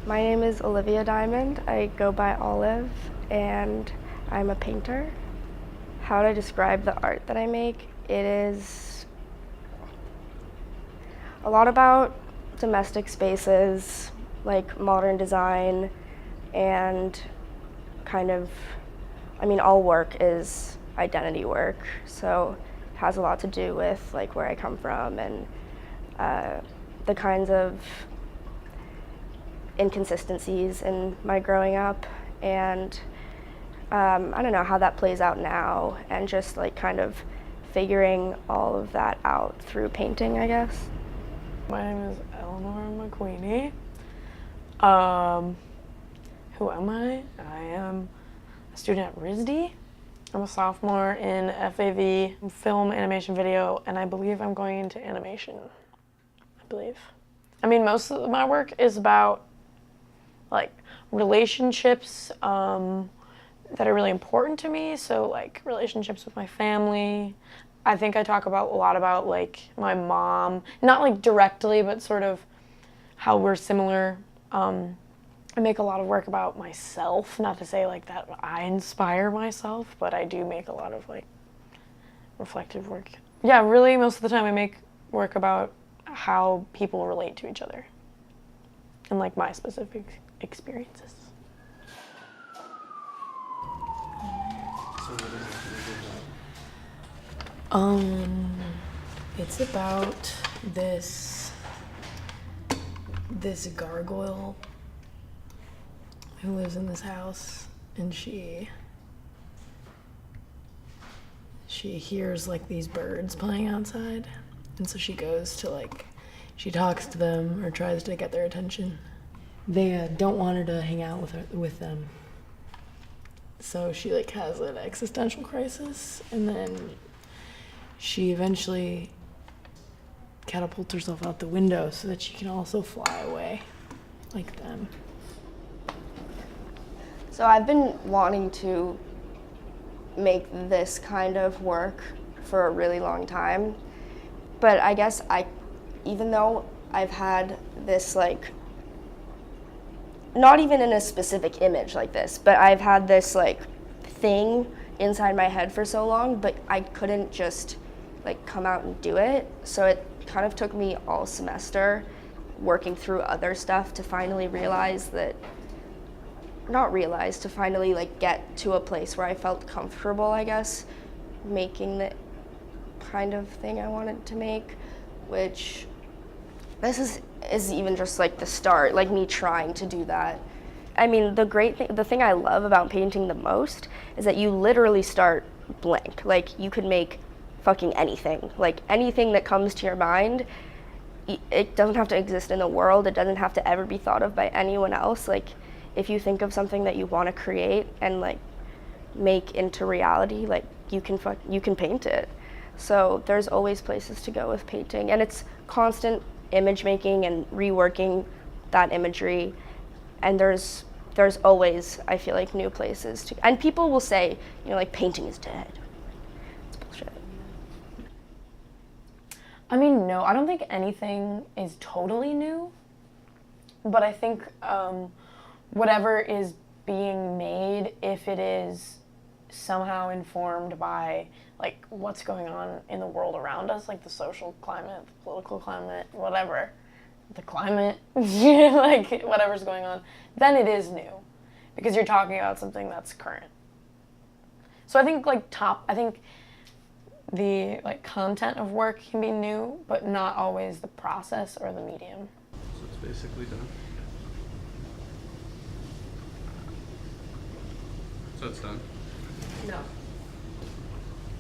My name is Olivia Diamond. I go by Olive, and I'm a painter. How to describe the art that I make? It is a lot about domestic spaces, like modern design, and all work is identity work, so it has a lot to do with like where I come from and the kinds of inconsistencies in my growing up, and I don't know how that plays out now, and just like kind of figuring all of that out through painting, I guess. My name is Eleanor McQueenie. Who am I? I am a student at RISD. I'm a sophomore in FAV, film, animation, video, and I believe I'm going into animation. I mean, most of my work is about like relationships that are really important to me. So like relationships with my family. I think I talk a lot about like my mom, not like directly, but sort of how we're similar. I make a lot of work about myself, not to say like that I inspire myself, but I do make a lot of like reflective work. Yeah, really most of the time I make work about how people relate to each other and like my specific experiences. It's about this gargoyle who lives in this house, and she hears like these birds playing outside, and so she goes to like, she talks to them or tries to get their attention. They don't want her to hang out with them. So she like has an existential crisis, and then she eventually catapults herself out the window so that she can also fly away like them. So I've been wanting to make this kind of work for a really long time, but I guess even though I've had this like, not even in a specific image like this, but I've had this like thing inside my head for so long, but I couldn't just like come out and do it. So it kind of took me all semester working through other stuff to finally to finally like get to a place where I felt comfortable, I guess, making the kind of thing I wanted to make, which this is even just like the start, like me trying to do that. I mean, the thing I love about painting the most is that you literally start blank. Like you could make fucking anything, like anything that comes to your mind. It doesn't have to exist in the world. It doesn't have to ever be thought of by anyone else. Like if you think of something that you want to create and like make into reality, like you can paint it. So there's always places to go with painting, and it's constant image making and reworking that imagery, and there's always, I feel like, new places to, and people will say, you know, like painting is dead. It's bullshit. I mean, no, I don't think anything is totally new, but I think whatever is being made, if it is somehow informed by like what's going on in the world around us, like the social climate, the political climate, whatever, the climate, like whatever's going on, then it is new, because you're talking about something that's current. So I think the like content of work can be new, but not always the process or the medium. So it's basically done. So it's done? No.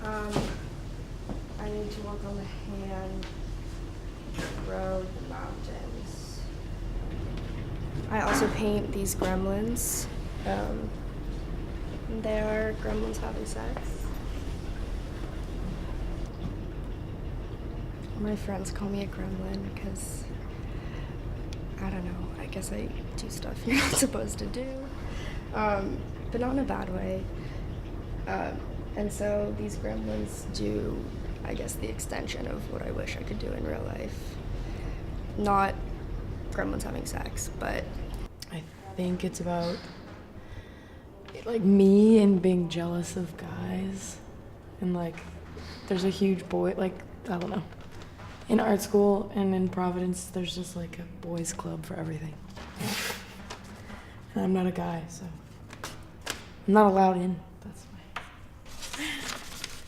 I need to work on the hand, the road, the mountains. I also paint these gremlins. They are gremlins having sex. My friends call me a gremlin because, I don't know, I guess I do stuff you're not supposed to do, but not in a bad way. And so these gremlins do, I guess, the extension of what I wish I could do in real life. Not gremlins having sex, but I think it's about like me and being jealous of guys. And like there's a huge boy, like, I don't know. In art school and in Providence, there's just like a boys club for everything. And I'm not a guy, so I'm not allowed in. That's why.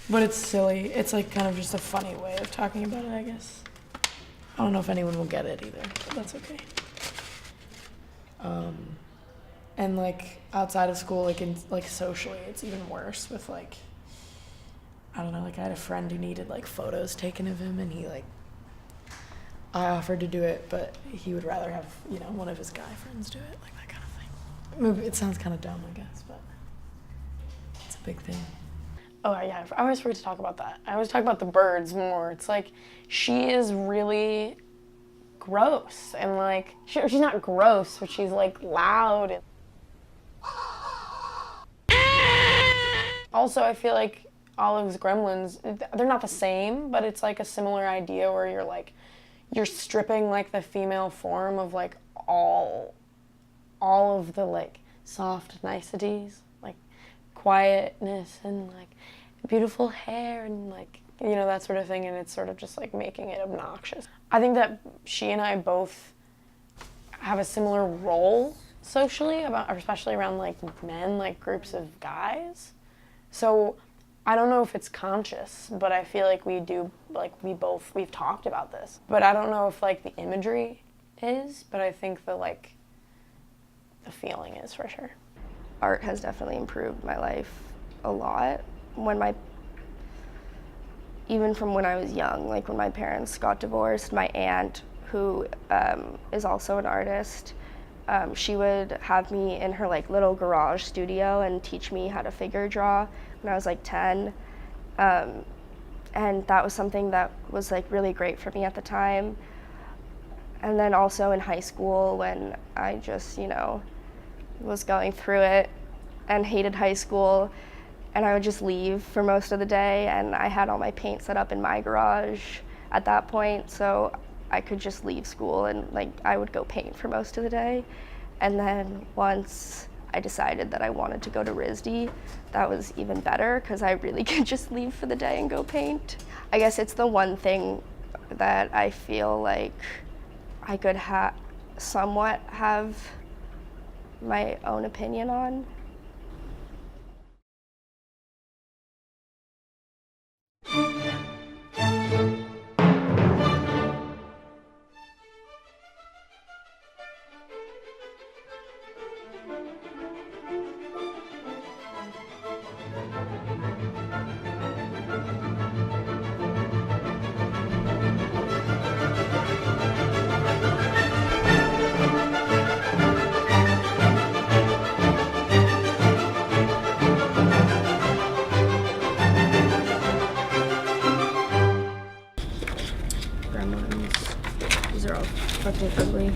But it's silly. It's like kind of just a funny way of talking about it, I guess. I don't know if anyone will get it either, but that's okay. And like outside of school, like socially, it's even worse with like, I don't know, like I had a friend who needed like photos taken of him, and I offered to do it, but he would rather have, one of his guy friends do it, like that kind of thing. Maybe it sounds kind of dumb, I guess, but it's a big thing. Oh yeah, I always forget to talk about that. I always talk about the birds more. It's like, she is really gross, and like, she's not gross, but she's like loud. And also, I feel like Olive's Gremlins, they're not the same, but it's like a similar idea where you're stripping like the female form of like all of the like soft niceties, like quietness and like beautiful hair and like, that sort of thing, and it's sort of just like making it obnoxious. I think that she and I both have a similar role socially, especially around like men, like groups of guys. So I don't know if it's conscious, but I feel like we do, like we've talked about this. But I don't know if like the imagery is, but I think the feeling is for sure. Art has definitely improved my life a lot. Even from when I was young, like when my parents got divorced, my aunt, who is also an artist, she would have me in her like little garage studio and teach me how to figure draw when I was like 10. And that was something that was like really great for me at the time. And then also in high school when I just, was going through it and hated high school, and I would just leave for most of the day, and I had all my paint set up in my garage at that point, so I could just leave school and like I would go paint for most of the day. And then once I decided that I wanted to go to RISD, that was even better because I really could just leave for the day and go paint. I guess it's the one thing that I feel like I could somewhat have my own opinion on. Gremlins. These are all fucking ugly.